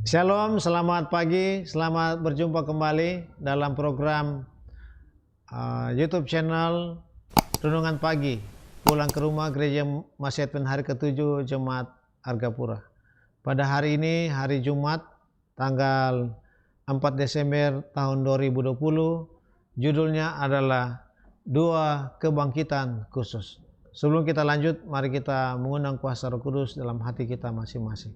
Shalom, selamat pagi, selamat berjumpa kembali dalam program YouTube channel Renungan Pagi, pulang ke rumah Gereja Masih Advent hari ke-7 Jemaat Argapura. Pada hari ini, hari Jumat, tanggal 4 Desember tahun 2020, judulnya adalah Dua Kebangkitan Khusus. Sebelum kita lanjut, mari kita mengundang kuasa Roh Kudus dalam hati kita masing-masing.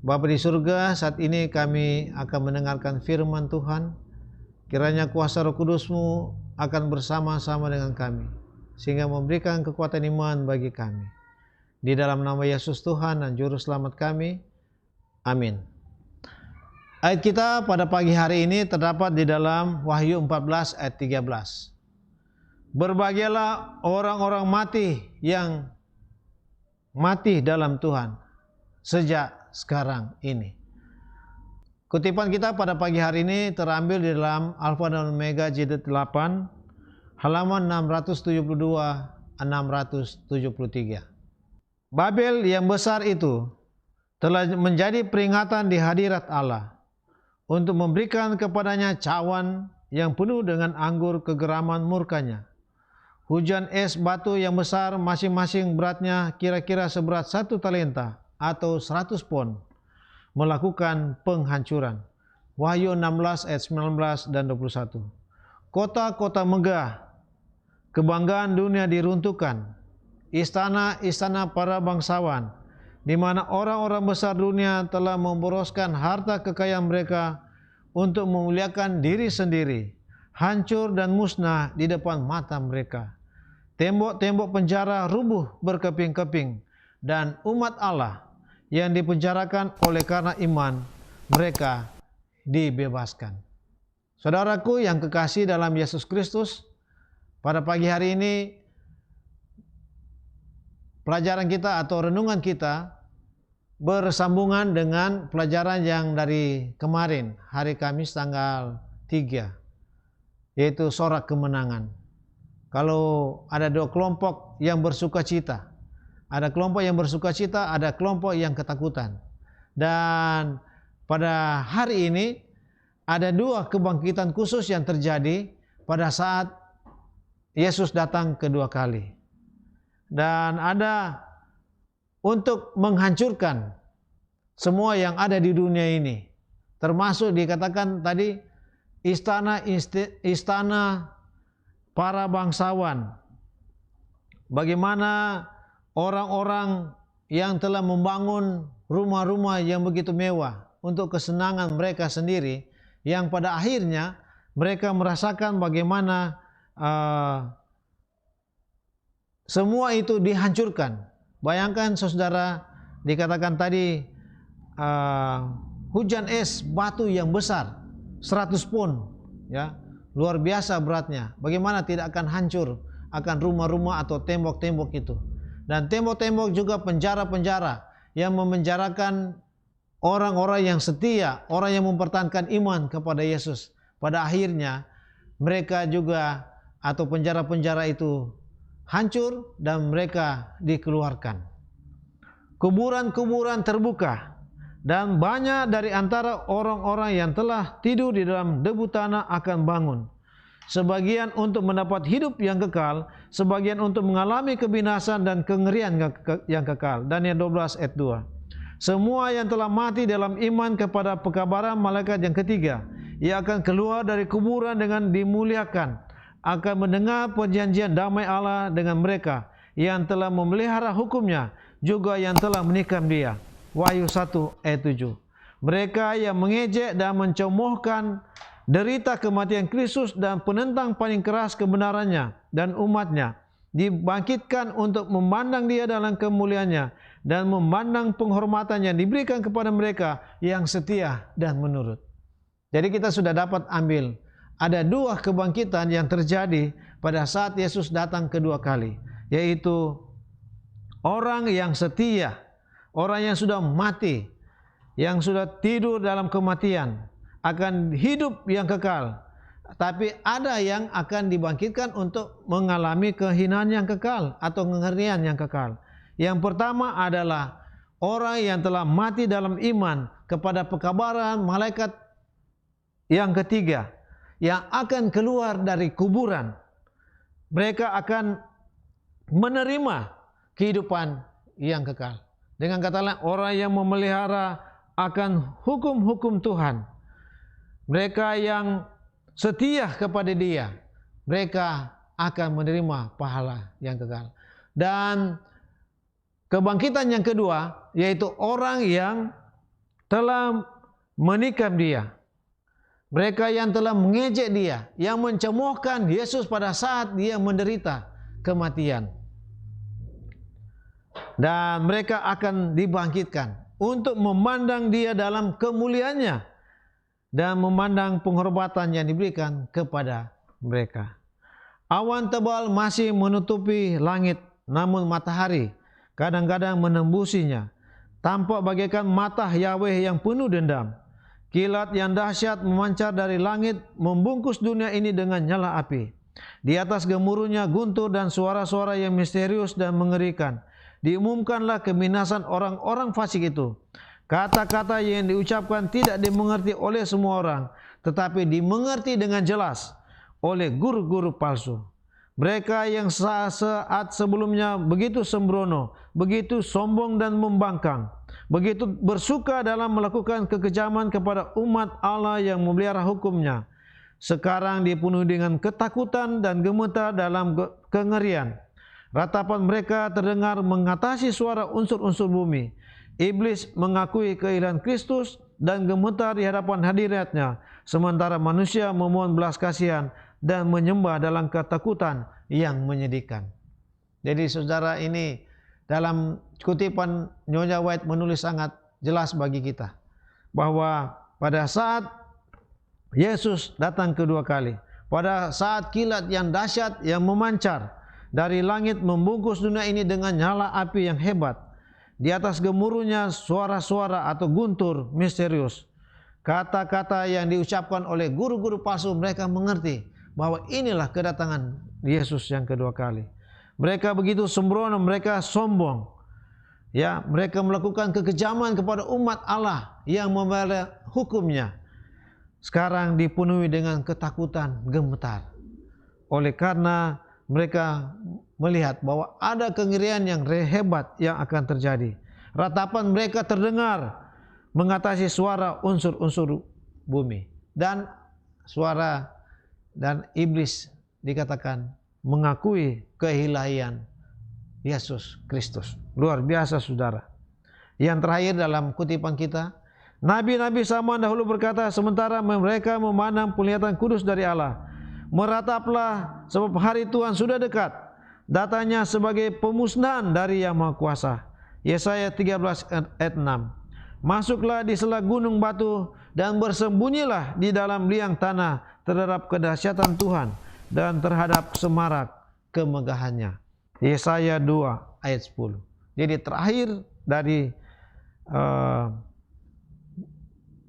Bapa di surga, saat ini kami akan mendengarkan firman Tuhan. Kiranya kuasa Roh Kudus-Mu akan bersama-sama dengan kami, sehingga memberikan kekuatan iman bagi kami. Di dalam nama Yesus Tuhan dan Juru Selamat kami, amin. Ayat kita pada pagi hari ini terdapat di dalam Wahyu 14 ayat 13. Berbahagialah orang-orang mati yang mati dalam Tuhan sejak sekarang ini. Kutipan kita pada pagi hari ini terambil di dalam Alfa dan Omega jilid 8 halaman 672-673. Babel yang besar itu telah menjadi peringatan di hadirat Allah untuk memberikan kepadanya cawan yang penuh dengan anggur kegeraman murkanya. Hujan es batu yang besar masing-masing beratnya kira-kira seberat 1 talenta atau 100 pon melakukan penghancuran. Wahyu 16 ayat 19 dan 21. Kota-kota megah, kebanggaan dunia diruntuhkan. Istana-istana para bangsawan, di mana orang-orang besar dunia telah memboroskan harta kekayaan mereka untuk memuliakan diri sendiri, hancur dan musnah di depan mata mereka. Tembok-tembok penjara rubuh berkeping-keping, dan umat Allah yang dipenjarakan oleh karena iman mereka dibebaskan. Saudaraku yang kekasih dalam Yesus Kristus, pada pagi hari ini pelajaran kita atau renungan kita bersambungan dengan pelajaran yang dari kemarin, hari Kamis tanggal 3, yaitu sorak kemenangan. Kalau ada dua kelompok yang bersuka cita, ada kelompok yang bersuka cita, ada kelompok yang ketakutan. Dan pada hari ini ada dua kebangkitan khusus yang terjadi pada saat Yesus datang kedua kali. Dan ada untuk menghancurkan semua yang ada di dunia ini. Termasuk dikatakan tadi istana para bangsawan. Bagaimana orang-orang yang telah membangun rumah-rumah yang begitu mewah untuk kesenangan mereka sendiri, yang pada akhirnya mereka merasakan bagaimana semua itu dihancurkan. Bayangkan saudara, dikatakan tadi hujan es batu yang besar 100 pon, ya, luar biasa beratnya. Bagaimana tidak akan hancur akan rumah-rumah atau tembok-tembok itu. Dan tembok-tembok juga penjara-penjara yang memenjarakan orang-orang yang setia, orang yang mempertahankan iman kepada Yesus. Pada akhirnya mereka juga atau penjara-penjara itu hancur dan mereka dikeluarkan. Kuburan-kuburan terbuka dan banyak dari antara orang-orang yang telah tidur di dalam debu tanah akan bangun. Sebagian untuk mendapat hidup yang kekal, sebagian untuk mengalami kebinasan dan kengerian yang kekal. Daniel 12 ayat 2. Semua yang telah mati dalam iman kepada pekabaran malaikat yang ketiga, ia akan keluar dari kuburan dengan dimuliakan, akan mendengar perjanjian damai Allah dengan mereka yang telah memelihara hukumnya, juga yang telah menikam dia. Wahyu 1 ayat 7. Mereka yang mengejek dan mencemohkan derita kematian Kristus dan penentang paling keras kebenarannya dan umatnya dibangkitkan untuk memandang dia dalam kemuliaannya dan memandang penghormatan yang diberikan kepada mereka yang setia dan menurut. Jadi kita sudah dapat ambil ada dua kebangkitan yang terjadi pada saat Yesus datang kedua kali, yaitu orang yang setia, orang yang sudah mati, yang sudah tidur dalam kematian, akan hidup yang kekal. Tapi ada yang akan dibangkitkan untuk mengalami kehinaan yang kekal atau kengerian yang kekal. Yang pertama adalah orang yang telah mati dalam iman kepada pekabaran malaikat yang ketiga yang akan keluar dari kuburan. Mereka akan menerima kehidupan yang kekal. Dengan kata lain, orang yang memelihara akan hukum-hukum Tuhan, mereka yang setia kepada Dia, mereka akan menerima pahala yang kekal. Dan kebangkitan yang kedua, yaitu orang yang telah menikam Dia, mereka yang telah mengejek Dia, yang mencemoohkan Yesus pada saat Dia menderita kematian. Dan mereka akan dibangkitkan untuk memandang Dia dalam kemuliaannya dan memandang penghormatan yang diberikan kepada mereka. Awan tebal masih menutupi langit, namun matahari kadang-kadang menembusinya. Tampak bagaikan mata Yahweh yang penuh dendam. Kilat yang dahsyat memancar dari langit, membungkus dunia ini dengan nyala api. Di atas gemuruhnya guntur dan suara-suara yang misterius dan mengerikan. Diumumkanlah kebinasan orang-orang fasik itu. Kata-kata yang diucapkan tidak dimengerti oleh semua orang, tetapi dimengerti dengan jelas oleh guru-guru palsu. Mereka yang saat sebelumnya begitu sembrono, begitu sombong dan membangkang, begitu bersuka dalam melakukan kekejaman kepada umat Allah yang memelihara hukumnya, sekarang dipenuhi dengan ketakutan dan gemetar dalam kengerian. Ratapan mereka terdengar mengatasi suara unsur-unsur bumi. Iblis mengakui kehilangan Kristus dan gemetar di hadapan hadiratnya, sementara manusia memohon belas kasihan dan menyembah dalam ketakutan yang menyedihkan. Jadi saudara, ini dalam kutipan Nyonya White menulis sangat jelas bagi kita bahwa pada saat Yesus datang kedua kali, pada saat kilat yang dahsyat yang memancar dari langit membungkus dunia ini dengan nyala api yang hebat, di atas gemuruhnya suara-suara atau guntur misterius. Kata-kata yang diucapkan oleh guru-guru palsu, mereka mengerti bahwa inilah kedatangan Yesus yang kedua kali. Mereka begitu sembrono, mereka sombong. Ya, mereka melakukan kekejaman kepada umat Allah yang memelihara hukumnya. Sekarang dipenuhi dengan ketakutan, gemetar. Oleh karena mereka melihat bahwa ada kengerian yang hebat yang akan terjadi. Ratapan mereka terdengar mengatasi suara unsur-unsur bumi. Dan suara dan iblis dikatakan mengakui keilahian Yesus Kristus. Luar biasa saudara. Yang terakhir dalam kutipan kita, nabi-nabi zaman dahulu berkata, sementara mereka memandang penglihatan kudus dari Allah, merataplah sebab hari Tuhan sudah dekat, datanya sebagai pemusnahan dari Yang Maha Kuasa. Yesaya 13 ayat 6. Masuklah di sela gunung batu dan bersembunyilah di dalam liang tanah terhadap kedahsyatan Tuhan dan terhadap semarak kemegahannya. Yesaya 2 ayat 10. Jadi terakhir dari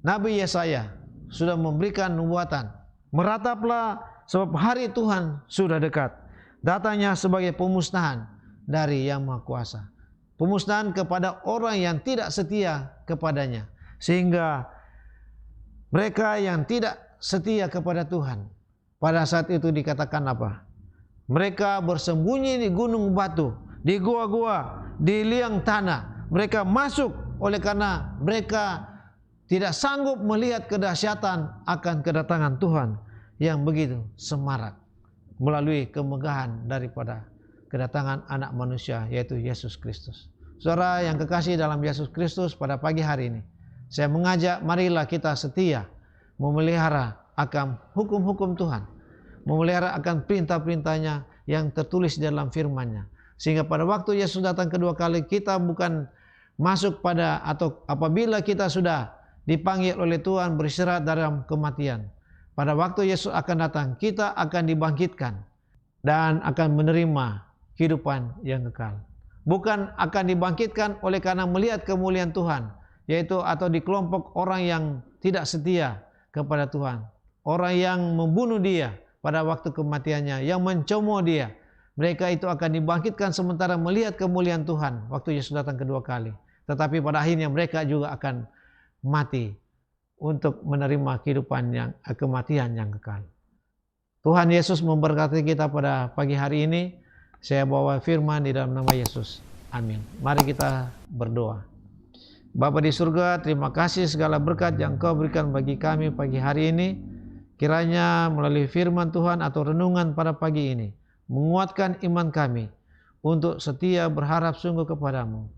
Nabi Yesaya sudah memberikan nubuatan, merataplah sebab hari Tuhan sudah dekat, datanya sebagai pemusnahan dari Yang Maha Kuasa. Pemusnahan kepada orang yang tidak setia kepadanya, sehingga mereka yang tidak setia kepada Tuhan pada saat itu dikatakan apa? Mereka bersembunyi di gunung batu, di gua-gua, di liang tanah. Mereka masuk oleh karena mereka tidak sanggup melihat kedahsyatan akan kedatangan Tuhan yang begitu semarak melalui kemegahan daripada kedatangan anak manusia, yaitu Yesus Kristus. Saudara yang kekasih dalam Yesus Kristus, pada pagi hari ini saya mengajak, marilah kita setia memelihara akan hukum-hukum Tuhan, memelihara akan perintah-perintahnya yang tertulis dalam firman-Nya, sehingga pada waktu Yesus datang kedua kali, kita bukan masuk pada atau apabila kita sudah dipanggil oleh Tuhan beristirahat dalam kematian, pada waktu Yesus akan datang, kita akan dibangkitkan dan akan menerima kehidupan yang kekal. Bukan akan dibangkitkan oleh karena melihat kemuliaan Tuhan, yaitu atau di kelompok orang yang tidak setia kepada Tuhan, orang yang membunuh Dia pada waktu kematiannya, yang mencemooh Dia. Mereka itu akan dibangkitkan sementara melihat kemuliaan Tuhan waktu Yesus datang kedua kali. Tetapi pada akhirnya mereka juga akan mati untuk menerima kematian yang kekal. Tuhan Yesus memberkati kita pada pagi hari ini. Saya bawa firman di dalam nama Yesus. Amin. Mari kita berdoa. Bapa di surga, terima kasih segala berkat yang Kau berikan bagi kami pagi hari ini. Kiranya melalui firman Tuhan atau renungan pada pagi ini, menguatkan iman kami untuk setia berharap sungguh kepadamu.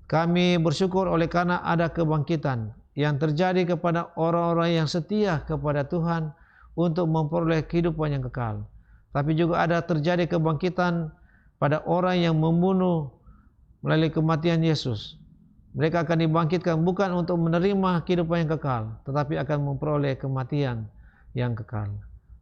Kami bersyukur oleh karena ada kebangkitan yang terjadi kepada orang-orang yang setia kepada Tuhan untuk memperoleh kehidupan yang kekal. Tapi juga ada terjadi kebangkitan pada orang yang membunuh melalui kematian Yesus. Mereka akan dibangkitkan bukan untuk menerima kehidupan yang kekal, tetapi akan memperoleh kematian yang kekal.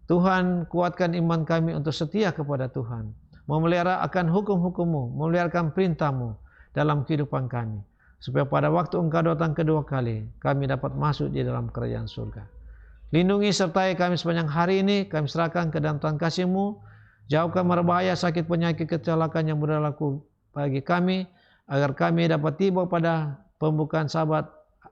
Tuhan, kuatkan iman kami untuk setia kepada Tuhan, memelihara akan hukum-hukum-Mu, memelihara perintah-Mu dalam kehidupan kami, supaya pada waktu Engkau datang kedua kali, kami dapat masuk di dalam kerajaan surga. Lindungi sertai kami sepanjang hari ini, kami serahkan ke dalam Tuhan kasih-Mu. Jauhkan mara bahaya, sakit, penyakit, kecelakaan yang berlaku bagi kami, agar kami dapat tiba pada pembukaan Sabat,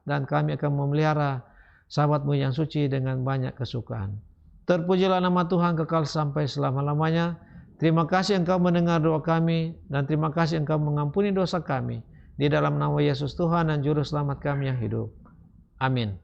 dan kami akan memelihara Sabat-Mu yang suci dengan banyak kesukaan. Terpujilah nama Tuhan kekal sampai selama-lamanya. Terima kasih Engkau mendengar doa kami, dan terima kasih Engkau mengampuni dosa kami. Di dalam nama Yesus Tuhan dan Juru Selamat kami yang hidup. Amin.